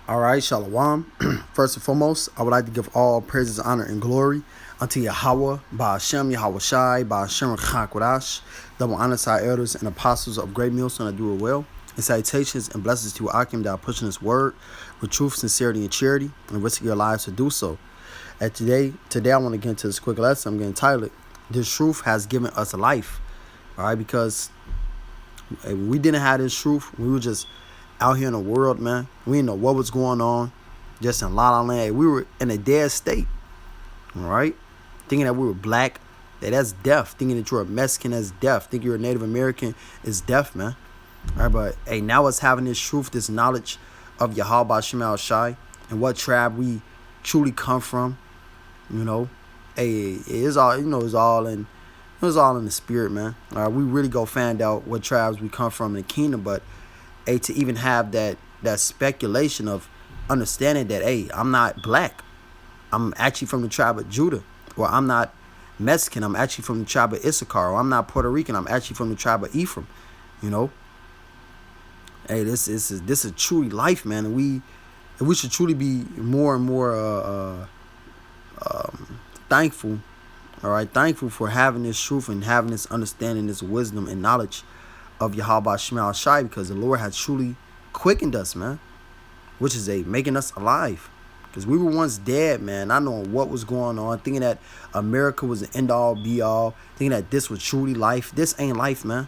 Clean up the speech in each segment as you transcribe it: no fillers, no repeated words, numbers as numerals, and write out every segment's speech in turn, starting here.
All right, Shalom. First and foremost, I would like to give all praises, honor, and glory unto Yahweh, Ba'ashem, Yahweh Shai, Ba'ashem, Chakwadash, double honor to our elders and apostles of great millstone that do it well. And salutations and blessings to Akim that are pushing this word with truth, sincerity, and charity, and risking your lives to do so. And today I want to get into this quick lesson. I'm going to title it, This Truth Has Given Us Life. All right, because we didn't have this truth. We were just out here in the world, man. We didn't know what was going on. Just in La La Land. We were in a dead state. All right? Thinking that we were black, that's death. Thinking that you're a Mexican, that's death. Thinking you're a Native American is death, man. All right, but hey, now us having this truth, this knowledge of Yahweh Ba'ashem Shai and what tribe we truly come from, hey, it's all, it's all in the spirit, man. All right, we really go find out what tribes we come from in the kingdom, but hey, to even have that speculation of understanding that, hey, I'm not black. I'm actually from the tribe of Judah. Or I'm not Mexican. I'm actually from the tribe of Issachar. Or I'm not Puerto Rican. I'm actually from the tribe of Ephraim. Hey, this is truly life, man. And we should truly be more and more thankful. All right, thankful for having this truth and having this understanding, this wisdom and knowledge of Yahweh Shemel Shai, because the Lord has truly quickened us, man, which is making us alive. Because we were once dead, man, not knowing what was going on, thinking that America was the end all be all, thinking that this was truly life. This ain't life, man.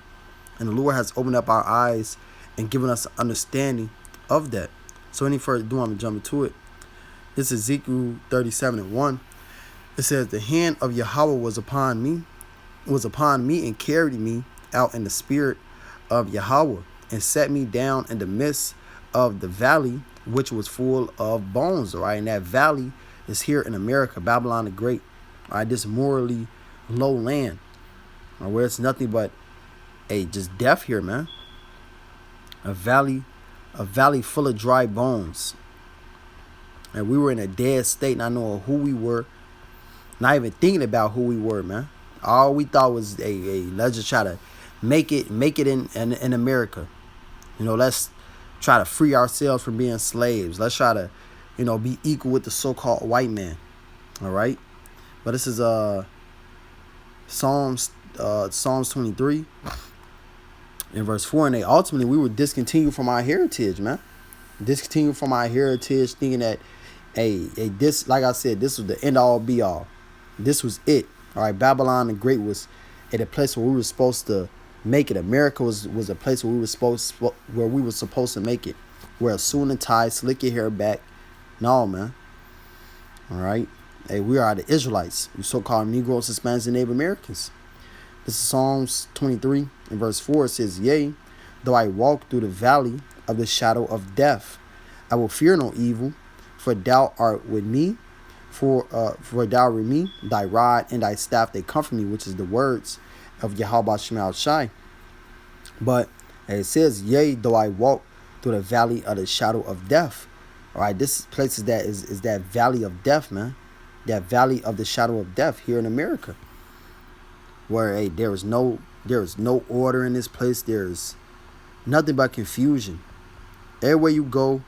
And the Lord has opened up our eyes and given us an understanding of that. So any further ado, I'm going to jump into it. This is Ezekiel 37:1. It says, the hand of Yahweh was upon me and carried me out in the spirit of Yahweh, and set me down in the midst of the valley, which was full of bones. All right, and that valley is here in America, Babylon the Great. All right, this morally low land, where it's nothing but just death here, man. A valley full of dry bones, and we were in a dead state, not knowing who we were, not even thinking about who we were, man. All we thought was, let's just try to make it in America. Let's try to free ourselves from being slaves. Let's try to, be equal with the so-called white man. All right. But this is Psalms 23 in verse 4. And ultimately we were discontinued from our heritage, man. Discontinued from our heritage, thinking that, this, like I said, this was the end all be all. This was it. All right. Babylon the Great was at a place where we were supposed to make it. America was a place where we were supposed to make it. Wear a suit and tie, slick your hair back. No, man. All right. Hey, we are the Israelites, you so-called Negroes, Hispanics, and Native Americans. This is Psalms 23 in verse 4. It says, yea, though I walk through the valley of the shadow of death, I will fear no evil, for thou art with me. For thou with me, thy rod and thy staff, they comfort me, which is the words of Yahweh Shemel Shai. But it says, yea, though I walk through the valley of the shadow of death. All right, this place is that valley of death, man. That valley of the shadow of death here in America, where there is no order in this place. There's nothing but confusion. Everywhere you go,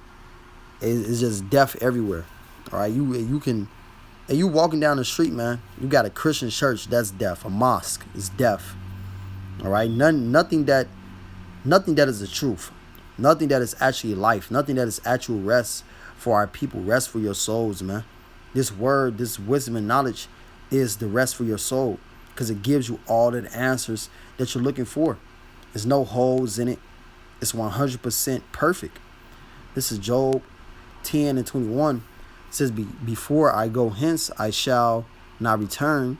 is just death everywhere. All right, you walking down the street, man. You got a Christian church, that's death. A mosque is death. All right, nothing that is the truth, nothing that is actually life, nothing that is actual rest for our people, rest for your souls, man. This word, this wisdom and knowledge is the rest for your soul, because it gives you all the answers that you're looking for. There's no holes in it. It's 100% perfect. This is Job 10:21. It says, before I go hence, I shall not return,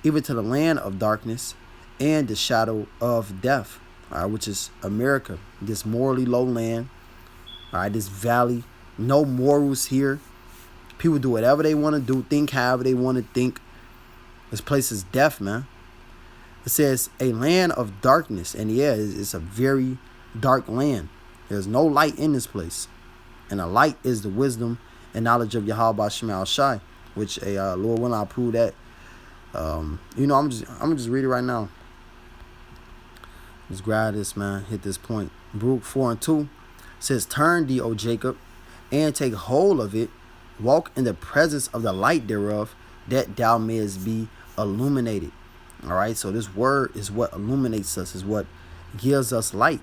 even to the land of darkness and the shadow of death, all right, which is America, this morally low land, all right, this valley, no morals here. People do whatever they want to do, think however they want to think. This place is death, man. It says a land of darkness, and yeah, it's a very dark land. There's no light in this place, and the light is the wisdom and knowledge of Yahweh Shemel Shai, which Lord will not prove that. I'm just read it right now. Just grab this, man. Hit this point. Baruch 4:2 says, turn thee, O Jacob, and take hold of it, walk in the presence of the light thereof, that thou mayest be illuminated. All right, so this word is what illuminates us, is what gives us light.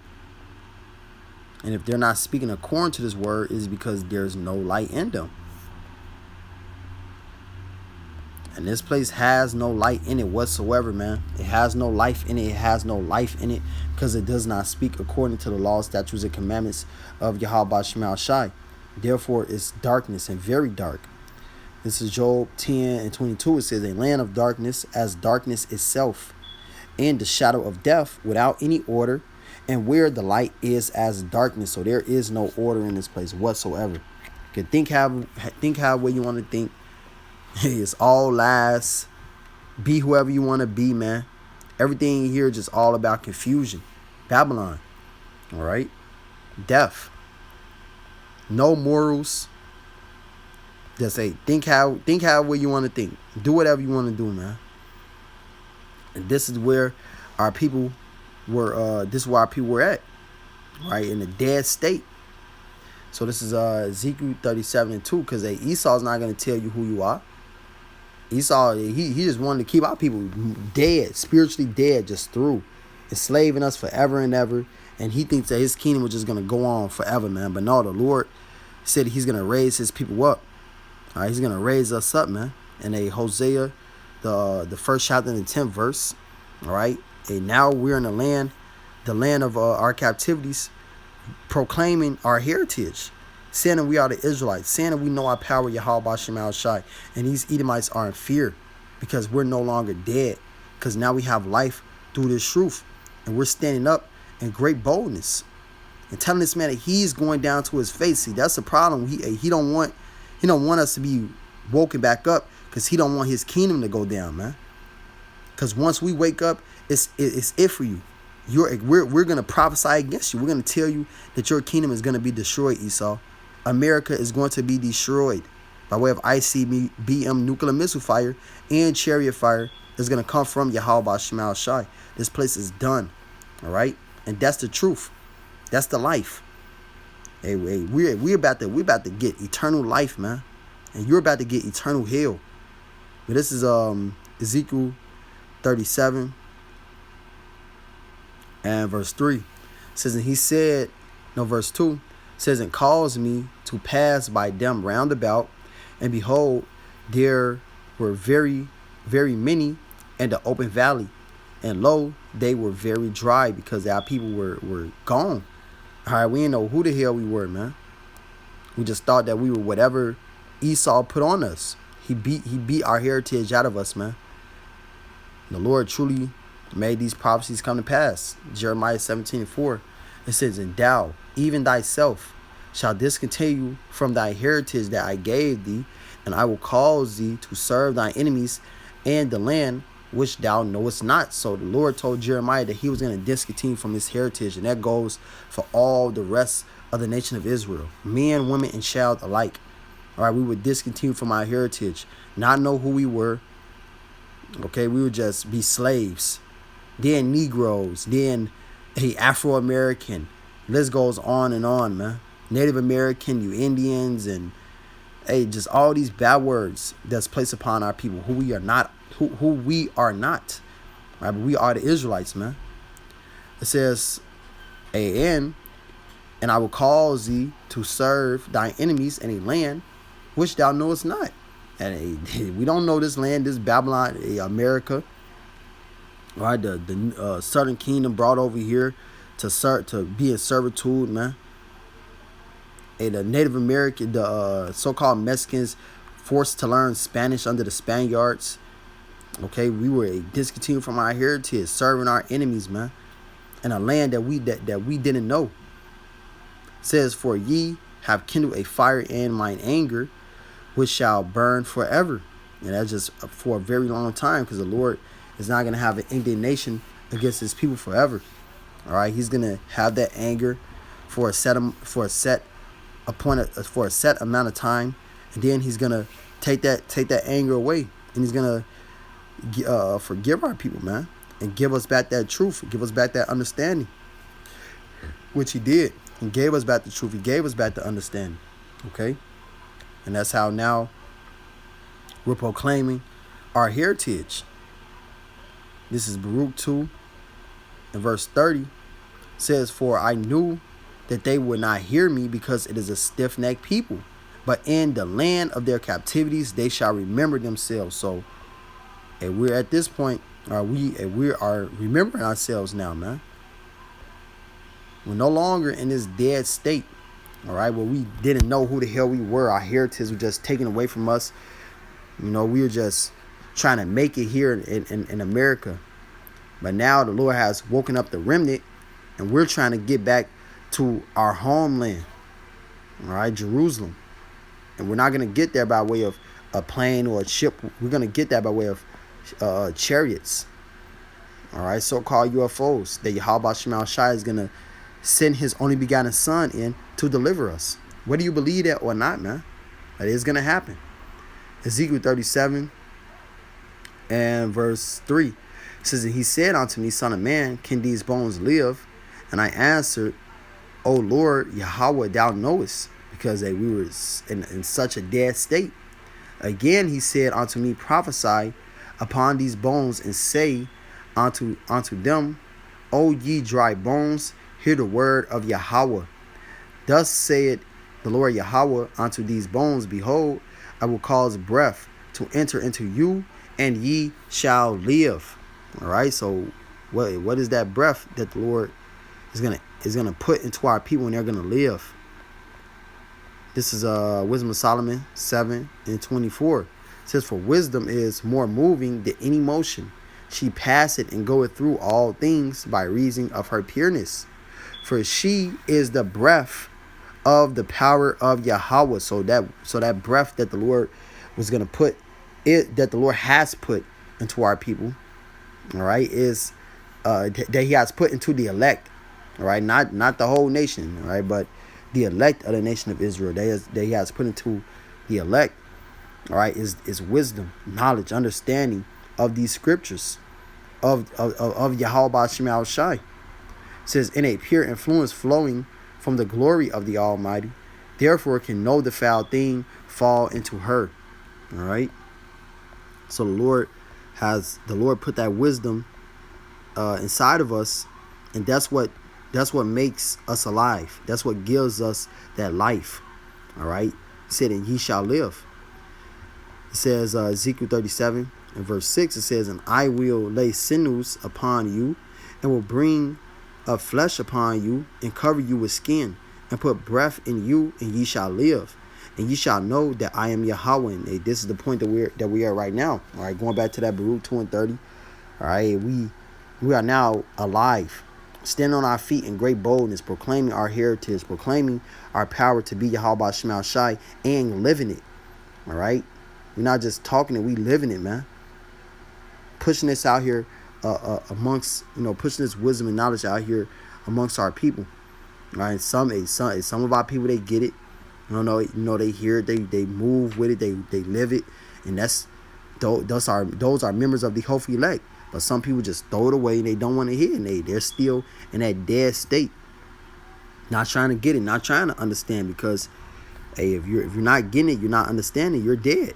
And if they're not speaking according to this word, is because there's no light in them. And this place has no light in it whatsoever, man. It has no life in it. It has no life in it because it does not speak according to the laws, statutes, and commandments of Yahweh Shema Shai. Therefore, it's darkness and very dark. This is Job 10:22. It says, a land of darkness as darkness itself, and the shadow of death without any order, and where the light is as darkness. So there is no order in this place whatsoever. You can think how way you want to think. It's all lies. Be whoever you want to be, man. Everything here is just all about confusion. Babylon. All right. Death. No morals. Just say think how way you want to think. Do whatever you want to do, man. And this is where our people were. This is where our people were at, right, in a dead state. So this is Ezekiel 37:2, because Esau's not going to tell you who you are. Esau, he just wanted to keep our people dead, spiritually dead, just through enslaving us forever and ever. And he thinks that his kingdom was just going to go on forever, man. But no, the Lord said he's going to raise his people up. All right, he's going to raise us up, man. In a Hosea, the first chapter and the 10th verse. All right. And now we're in the land of our captivities, proclaiming our heritage, saying that we are the Israelites, saying that we know our power, Yahweh Shema Shai. And these Edomites are in fear because we're no longer dead, because now we have life through this truth. And we're standing up in great boldness and telling this man that he's going down to his face. See, that's the problem. He don't want us to be woken back up, because he don't want his kingdom to go down, man. Because once we wake up, it's it for you. We're gonna prophesy against you. We're gonna tell you that your kingdom is gonna be destroyed, Esau. America is going to be destroyed by way of ICBM nuclear missile fire and chariot fire that's gonna come from Yahweh Shema Shai. This place is done. All right, and that's the truth. That's the life. Hey, we're about to get eternal life, man, and you're about to get eternal hell. But this is Ezekiel 37 and verse 3. It says, and he said, no, verse 2 says, and caused me to pass by them round about, and behold, there were very, very many in the open valley, and lo, they were very dry, because our people were gone. All right, we didn't know who the hell we were, man. We just thought that we were whatever Esau put on us. He beat our heritage out of us, man. The Lord truly made these prophecies come to pass. Jeremiah 17:4. It says, and thou, even thyself, shall discontinue from thy heritage that I gave thee, and I will cause thee to serve thy enemies and the land which thou knowest not. So the Lord told Jeremiah that he was going to discontinue from his heritage, and that goes for all the rest of the nation of Israel, men, women, and child alike. All right, we would discontinue from our heritage, not know who we were. Okay, we would just be slaves, then Negroes, then Afro-American. List goes on and on, man. Native American, you Indians, and just all these bad words that's placed upon our people, who we are not, who we are not. Right, but we are the Israelites, man. It says, and I will cause thee to serve thy enemies in a land which thou knowest not. And we don't know this land, this Babylon, America. All right, the southern kingdom brought over here to be in servitude, man. And the Native American, the so-called Mexicans, forced to learn Spanish under the Spaniards. Okay, we were discontinued from our heritage, serving our enemies, man, in a land that we didn't know. It says, for ye have kindled a fire in mine anger, which shall burn forever. And that's just for a very long time, because the Lord is not going to have an indignation against his people forever. All right, he's going to have that anger for a set amount of time, and then he's going to take that anger away, and he's going to forgive our people, man, and give us back that truth, give us back that understanding, which he did. He gave us back the truth. He gave us back the understanding. Okay? And that's how now we're proclaiming our heritage. This is Baruch 2 and verse 30 says, "For I knew that they would not hear me, because it is a stiff-necked people. But in the land of their captivities they shall remember themselves." So, and we're at this point, we are remembering ourselves now, man. We're no longer in this dead state, all right, where we didn't know who the hell we were. Our heritage was just taken away from us. We were just trying to make it here in America. But now the Lord has woken up the remnant, and we're trying to get back to our homeland, all right, Jerusalem. And we're not going to get there by way of a plane or a ship. We're going to get that by way of chariots, all right, so-called UFOs that Yahweh Shema Shai is going to send his only begotten son in to deliver us. Whether you believe that or not, man, that is going to happen. Ezekiel 37 and verse 3 says, "And he said unto me, Son of man, can these bones live? And I answered, O Lord Yahweh, thou knowest, because we were in such a dead state. Again he said unto me, Prophesy upon these bones, and say unto them, O ye dry bones, hear the word of Yahweh. Thus saith the Lord Yahweh unto these bones, Behold, I will cause breath to enter into you, and ye shall live." All right, so what is that breath that the Lord is gonna put into our people, and they're gonna live? This is Wisdom of Solomon 7 and 24. It says, "For wisdom is more moving than any motion. She passeth and goeth through all things by reason of her pureness. For she is the breath of the power of Yahweh." So that breath that the Lord was gonna put, that the Lord has put into our people, all right, is that he has put into the elect, all right, not the whole nation, all right, but the elect of the nation of Israel, that he has put into the elect, all right, is wisdom, knowledge, understanding of these scriptures of Yahweh Shema Shai. It says, "In a pure influence flowing from the glory of the Almighty, therefore can no defiled thing fall into her." All right. So the Lord put that wisdom inside of us, and that's what makes us alive. That's what gives us that life. All right. He said, "And ye shall live." It says Ezekiel 37 and verse 6. It says, "And I will lay sinews upon you, and will bring of flesh upon you, and cover you with skin, and put breath in you, and ye shall live. And ye shall know that I am Yahweh." And this is the point that we are right now. All right, going back to that Baruch 2 and 30. All right, we are now alive, standing on our feet in great boldness, proclaiming our heritage, proclaiming our power to be Yahweh Shema Shai, and living it. All right, we're not just talking it, we living it, man. Pushing this out here amongst, pushing this wisdom and knowledge out here amongst our people. All right, some of our people, they get it. They hear it, they move with it, they live it, and those are members of the Hopeful elect. But some people just throw it away and they don't want to hear it. They're still in that dead state, not trying to get it, not trying to understand, because hey, if you're not getting it, you're not understanding, you're dead.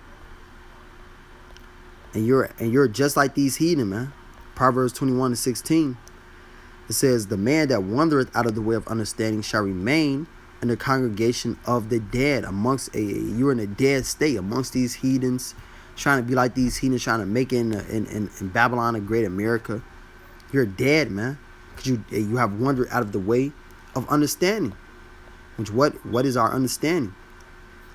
And you're just like these heathen, man. Proverbs 21 and 16. It says, "The man that wandereth out of the way of understanding shall remain in the congregation of the dead." You're in a dead state amongst these heathens, trying to be like these heathens, trying to make it in Babylon, a great America. You're dead, man, because you have wandered out of the way of understanding. Which what is our understanding?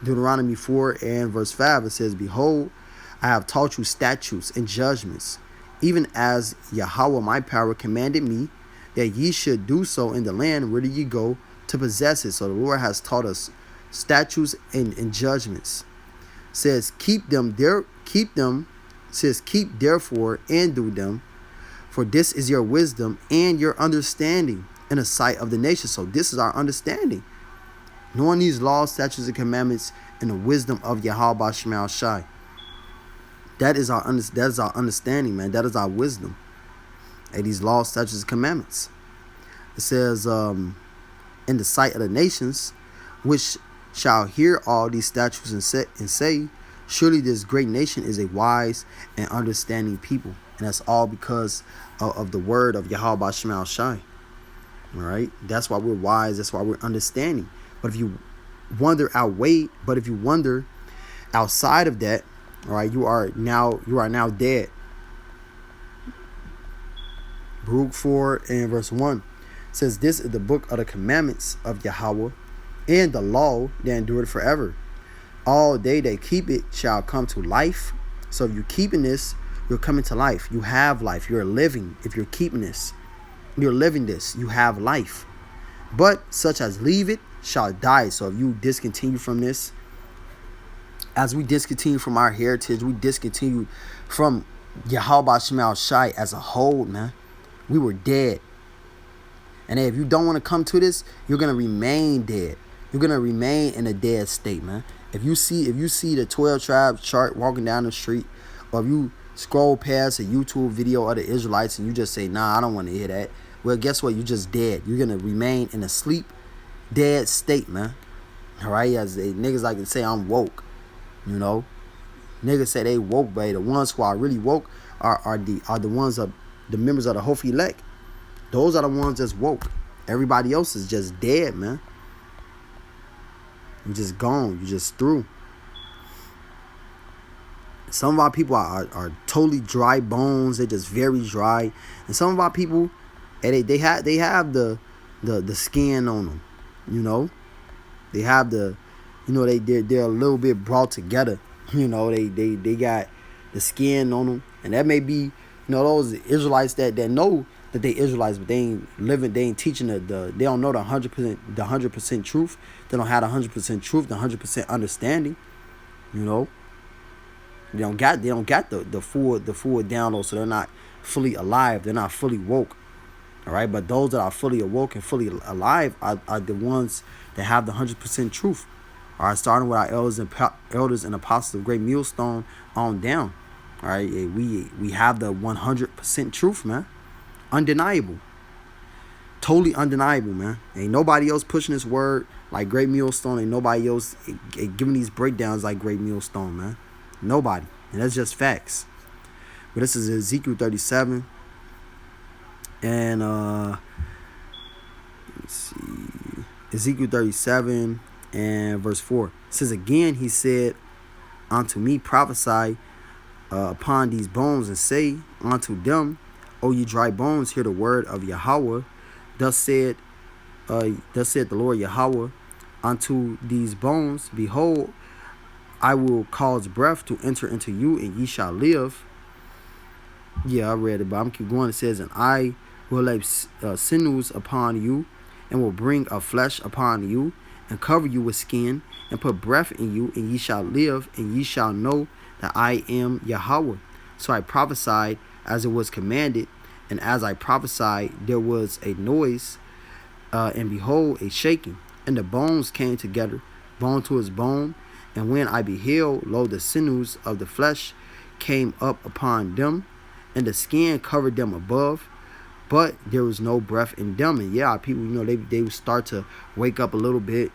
Deuteronomy 4 and verse 5, it says, "Behold, I have taught you statutes and judgments, even as Yahweh my power commanded me, that ye should do so in the land whither ye go to possess it." So the Lord has taught us statutes and judgments. It says, keep therefore and do them, for this is your wisdom and your understanding in the sight of the nations. So this is our understanding, knowing these laws, statutes, and commandments in the wisdom of Yahweh Shema Shai. That is our understanding, man. That is our wisdom. And these laws, statutes, and commandments. It says, in the sight of the nations, which shall hear all these statutes and say, surely this great nation is a wise and understanding people. And that's all because of the word of Yahweh Shemal Shai. All right. That's why we're wise. That's why we're understanding. But if you wonder outside of that, all right, you are now dead. Baruch 4 and verse 1 says, this is the book of the commandments of Yahweh and the law that endured forever. All they that keep it shall come to life. So if you're keeping this, you're coming to life. You have life. You're living. If you're keeping this, you're living this. You have life. But such as leave it shall die. So if you discontinue from this, as we discontinue from our heritage, we discontinue from Yahweh Shemal Shai as a whole, man. We were dead. And if you don't want to come to this, you're going to remain dead. You're going to remain in a dead state, man. If you see the 12 tribes chart walking down the street, or if you scroll past a YouTube video of the Israelites and you just say, nah, I don't want to hear that. Well, guess what? You're just dead. You're going to remain in a sleep, dead state, man. All right? As niggas like to say, I'm woke. You know? Niggas say they woke, but the ones who are really woke are the ones of the members of the Hofi elect. Those are the ones that's woke. Everybody else is just dead, man. You're just gone. You're just through. Some of our people are totally dry bones. They're just very dry. And some of our people, they have the skin on them. You know, they have they're a little bit brought together. You know, they got the skin on them, and that may be those Israelites that know that they Israelites, but they ain't teaching they don't know the 100% truth. They don't have the 100% truth, the 100% understanding. You know, they don't got the full download, so they're not fully alive. They're not fully woke. All right, but those that are fully awoke and fully alive are the ones that have the 100% truth. All right, starting with our elders and apostles of Great Millstone on down. All right, we have the 100% truth, man. Undeniable. Totally undeniable, man. Ain't nobody else pushing this word like Great Millstone. Ain't nobody else giving these breakdowns like Great Millstone, man. Nobody. And that's just facts. But this is Ezekiel 37. And let's see. Ezekiel 37 and verse 4. It says, again, he said unto me, prophesy upon these bones, and say unto them, O ye dry bones, hear the word of Yahweh. Thus said the Lord Yahweh unto these bones, behold, I will cause breath to enter into you, and ye shall live. Yeah, I read it, but I'm keep going. It says, and I will lay sinews upon you, and will bring a flesh upon you, and cover you with skin, and put breath in you, and ye shall live, and ye shall know that I am Yahweh. So I prophesied as it was commanded, and as I prophesied, there was a noise, and behold, a shaking, and the bones came together, bone to his bone. And when I beheld, lo, the sinews of the flesh came up upon them, and the skin covered them above, but there was no breath in them. And yeah, people, they would start to wake up a little bit.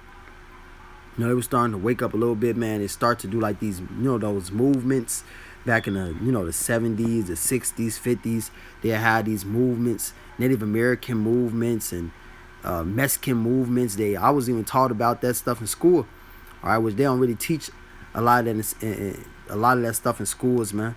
They were starting to wake up a little bit, man. They start to do like these, those movements back in the, the 70s, the 60s, 50s. They had these movements, Native American movements and Mexican movements. I was even taught about that stuff in school. All right, which they don't really teach a lot of that stuff in schools, man.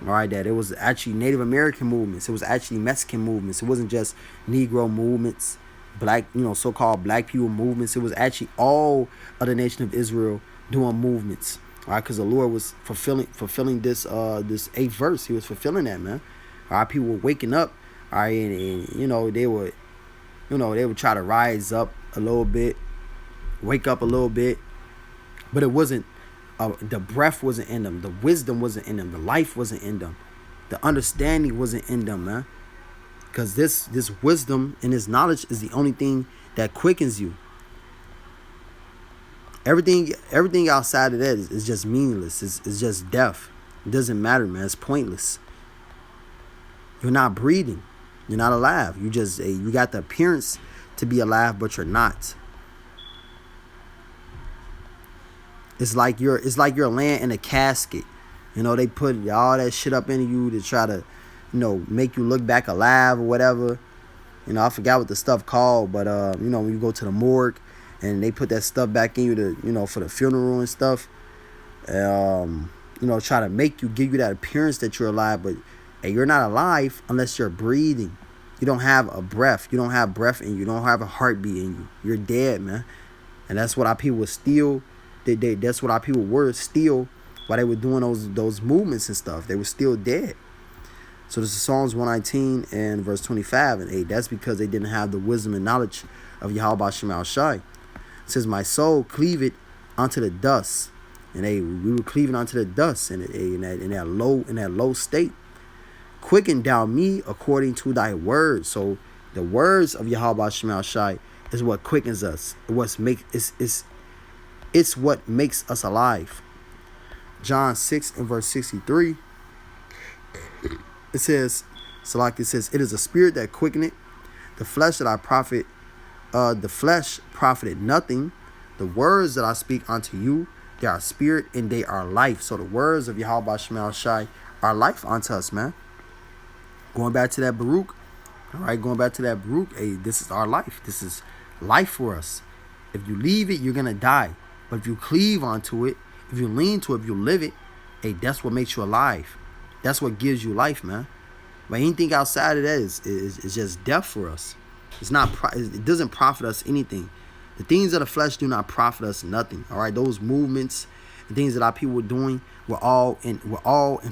All right, that it was actually Native American movements. It was actually Mexican movements. It wasn't just Negro movements, black, so-called black people movements. It was actually all of the nation of Israel doing movements. All right, because the Lord was fulfilling this 8th verse. He was fulfilling that, man. All right, people were waking up. All right, and they would try to rise up a little bit, wake up a little bit. But it wasn't, the breath wasn't in them. The wisdom wasn't in them. The life wasn't in them. The understanding wasn't in them, man. Because this wisdom and this knowledge is the only thing that quickens you. Everything outside of that is just meaningless. It's just death. It doesn't matter, man. It's pointless. You're not breathing. You're not alive. You got the appearance to be alive, but you're not. It's like you're laying in a casket. They put all that shit up into you to try to, make you look back alive or whatever. I forgot what the stuff called, but when you go to the morgue and they put that stuff back in you to, for the funeral and stuff. Try to give you that appearance that you're alive, but hey, you're not alive unless you're breathing. You don't have a breath. You don't have breath in you. You don't have a heartbeat in you. You're dead, man. And that's what our people were still. That's what our people were still while they were doing those movements and stuff. They were still dead. So this is Psalms 119 and verse 25 and 8. That's because they didn't have the wisdom and knowledge of Yahweh Shema Shai. It says, my soul cleaveth unto the dust. And we were cleaving onto the dust in that low state. Quicken thou me according to thy word. So the words of Yahweh Shema Shai is what quickens us. It's what makes us alive. John 6 and verse 63. It says, it is a spirit that quickeneth, the flesh that I profit, the flesh profited nothing. The words that I speak unto you, they are spirit and they are life. So the words of Yahweh Shema Shai are life unto us, man. Going back to that Baruch. All right, hey, this is our life. This is life for us. If you leave it, you're going to die. But if you cleave onto it, if you lean to it, if you live it, hey, that's what makes you alive. That's what gives you life, man. But anything outside of that is just death for us. It doesn't profit us anything. The things of the flesh do not profit us nothing. All right, those movements, the things that our people were doing, were all in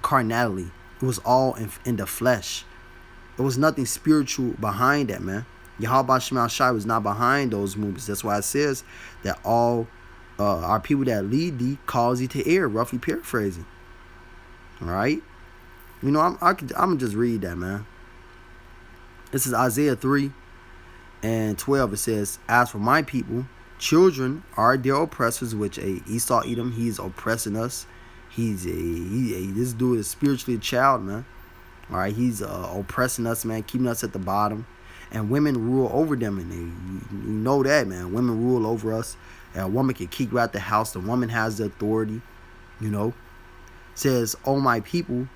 carnality. It was all in the flesh. There was nothing spiritual behind that, man. Yahweh Shema Shai was not behind those movements. That's why it says that all our people that lead thee cause thee to err, roughly paraphrasing. All right. I'm gonna just read that, man. This is Isaiah 3 and 12. It says, as for my people, children are their oppressors, which Esau Edom, he's oppressing us. This dude is spiritually a child, man. All right, he's oppressing us, man, keeping us at the bottom. And women rule over them, and you know that, man. Women rule over us. And a woman can kick you out the house. The woman has the authority, It says, oh my people,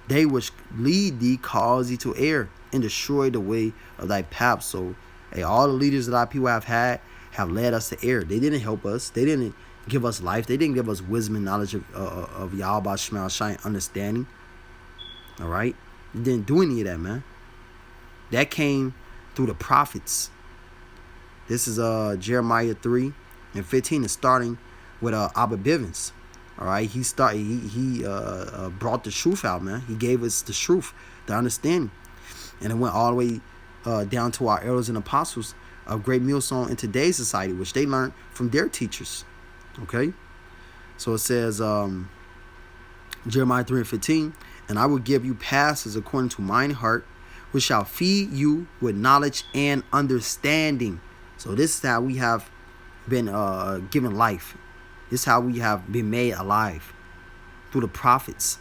they which lead thee cause thee to err and destroy the way of thy path. So, hey, all the leaders that our people have led us to err. They didn't help us. They didn't give us life. They didn't give us wisdom and knowledge of Yahweh Shema Shai, understanding. All right? They didn't do any of that, man. That came through the prophets. This is Jeremiah 3 and 15 is starting with Abba Bivens. All right, he brought the truth out, man. He gave us the truth, the understanding, and it went all the way down to our elders and apostles of Great Millstone in today's society, which they learned from their teachers. Okay, so it says Jeremiah 3 and 15, and I will give you pastors according to mine heart, which shall feed you with knowledge and understanding. So this is how we have been given life. This is how we have been made alive, through the prophets,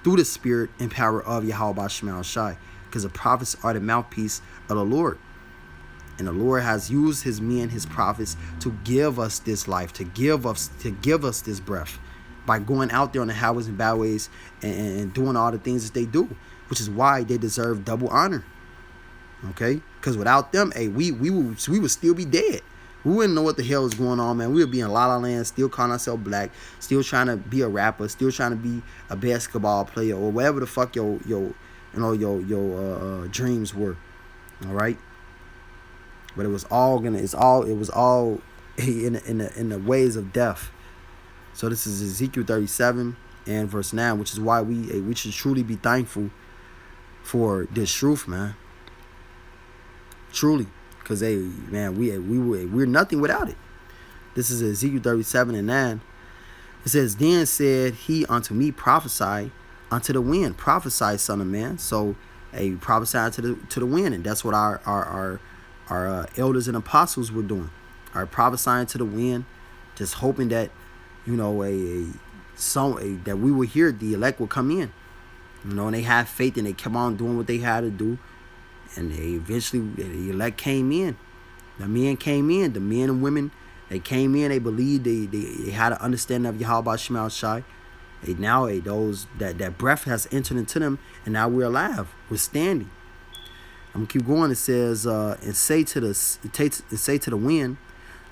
through the spirit and power of Yahweh Shema Shai, because the prophets are the mouthpiece of the Lord. And the Lord has used his men, his prophets, to give us this life, to give us this breath, by going out there on the highways and byways and doing all the things that they do, which is why they deserve double honor. Okay? Because without them, hey, we would still be dead. We wouldn't know what the hell is going on, man. We would be in La La Land, still calling ourselves black, still trying to be a rapper, still trying to be a basketball player, or whatever the fuck your dreams were. All right. But it was all in the ways of death. So this is Ezekiel 37 and verse 9, which is why we should truly be thankful for this truth, man. Truly. Because, hey, man, we're nothing without it. This is Ezekiel 37 and 9. It says, then said he unto me, prophesy unto the wind. Prophesy, son of man. So, hey, prophesy to the wind. And that's what our elders and apostles were doing. All right, prophesying to the wind. Just hoping that, that we would hear the elect will come in. And they had faith and they kept on doing what they had to do. And they eventually, the elect came in. The men came in. The men and women, They came in, they believed, they had an understanding of Yahweh Shema Shai. Now those that breath has entered into them, and now we're alive. We're standing. I'm gonna keep going. It says, and say to the wind,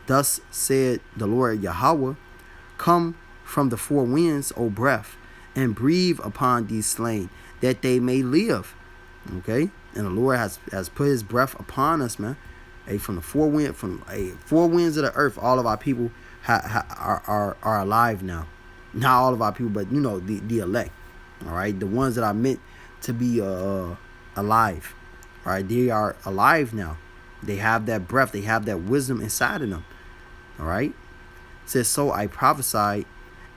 thus said the Lord Yahweh, come from the four winds, O breath, and breathe upon these slain, that they may live. Okay, and the Lord has put His breath upon us, man. From the four winds of the earth, all of our people are alive now. Not all of our people, but the elect. All right, the ones that are meant to be alive. All right, they are alive now. They have that breath. They have that wisdom inside of them. All right, it says, so I prophesied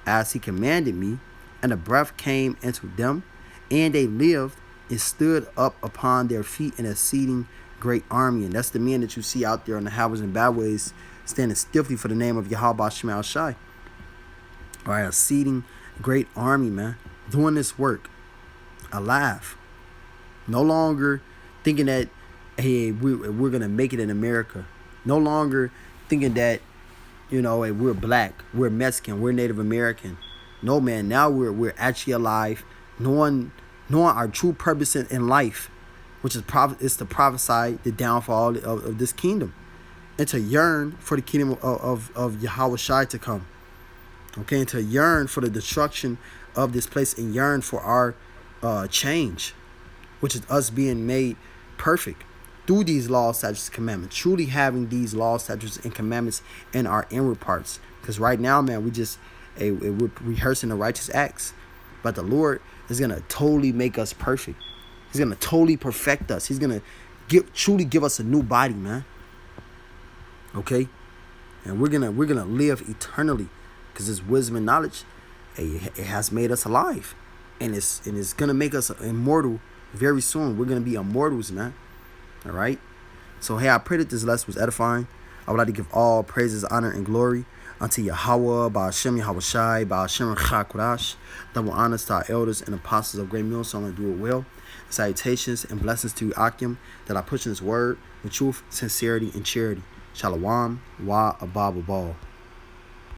as He commanded me, and the breath came into them, and they lived and stood up upon their feet an exceeding great army. And that's the men that you see out there on the highways and byways standing stiffly for the name of Yahweh Shema Shai. All right, exceeding great army, man, doing this work, alive. No longer thinking that, hey, we're gonna make it in America. No longer thinking that, hey, we're black, we're Mexican, we're Native American. No, man. Now we're actually alive, knowing our true purpose in life, which is to prophesy the downfall of this kingdom, and to yearn for the kingdom of Yahweh Shai to come. Okay, and to yearn for the destruction of this place, and yearn for our change, which is us being made perfect through these laws, statutes, and commandments. Truly having these laws, statutes, and commandments in our inward parts. Because right now, man, we're rehearsing the righteous acts, but the Lord is gonna totally make us perfect. He's gonna totally perfect us. He's gonna truly give us a new body, man. Okay, and we're gonna live eternally. Because this wisdom and knowledge, it has made us alive. And it's going to make us immortal very soon. We're going to be immortals, man. All right? So, hey, I pray that this lesson was edifying. I would like to give all praises, honor, and glory unto Yahweh, Ba'ashem Yahweh Shai, Ba'ashem Chakodash. Double honors to our elders and apostles of Great Millstone and do it well. Salutations and blessings to Akim, that I push in His word with truth, sincerity, and charity. Shalom, Wa Ababa Ball.